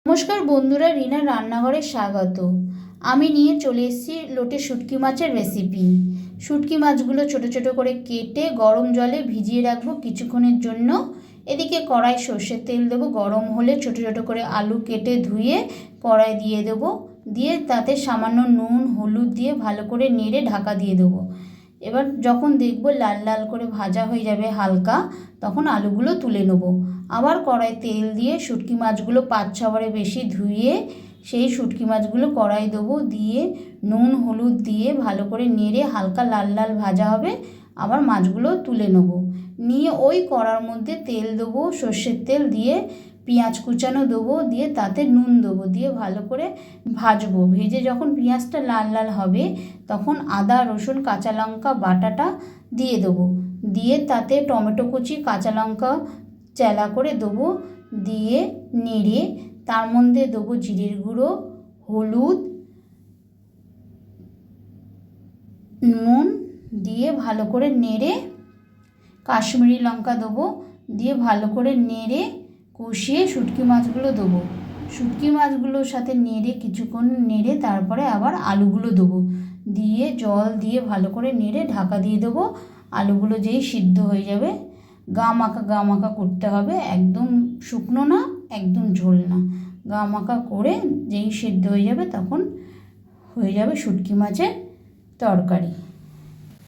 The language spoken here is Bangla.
নমস্কার বন্ধুরা, রিনা রান্নাঘরে স্বাগত। আমি নিয়ে চলে এসেছি লোটে শুটকি মাছের রেসিপি। শুটকি মাছগুলো ছোট ছোট করে কেটে গরম জলে ভিজিয়ে রাখবো কিছুক্ষণের জন্য। এদিকে কড়াই সর্ষের তেল দেবো, গরম হলে ছোট ছোট করে আলু কেটে ধুয়ে কড়াই দিয়ে দেবো, দিয়ে তাতে সামান্য নুন হলুদ দিয়ে ভালো করে নেড়ে ঢাকা দিয়ে দেবো। এবার যখন দেখব লাল লাল করে ভাজা হয়ে যাবে হালকা, তখন আলুগুলো তুলে নেব। আবার কড়াই তেল দিয়ে শুটকি মাছগুলো 5-6 বারে বেশি ধুয়ে সেই শুটকি মাছগুলো কড়াই দেবো, দিয়ে নুন হলুদ দিয়ে ভালো করে নেড়ে হালকা লাল লাল ভাজা হবে। আবার মাছগুলো তুলে নেব, নিয়ে ওই কড়ার মধ্যে তেল দেবো, সর্ষের তেল দিয়ে পেঁয়াজ কুচানো দেবো, দিয়ে তাতে নুন দেবো, দিয়ে ভালো করে ভাজবো। ভেজে যখন পেঁয়াজটা লাল লাল হবে তখন আদা রসুন কাঁচা লঙ্কা বাটাটা দিয়ে দেবো, দিয়ে তাতে টমেটো কুচি কাঁচা লঙ্কা চেলা করে দেবো, দিয়ে নেড়ে তার মধ্যে দেবো জিরের গুঁড়ো, হলুদ, নুন দিয়ে ভালো করে নেড়ে কাশ্মীরি লঙ্কা দেবো, দিয়ে ভালো করে নেড়ে কষিয়ে শুটকি মাছগুলো দেবো। শুটকি মাছগুলোর সাথে নেড়ে কিছুক্ষণ নেড়ে তারপরে আবার আলুগুলো দেবো, দিয়ে জল দিয়ে ভালো করে নেড়ে ঢাকা দিয়ে দেবো। আলুগুলো যেই সিদ্ধ হয়ে যাবে, গা মাখা করতে হবে, একদম শুকনো না একদম ঝোল না, গা মাখা করে যেই সিদ্ধ হয়ে যাবে তখন হয়ে যাবে শুটকি মাছের তরকারি।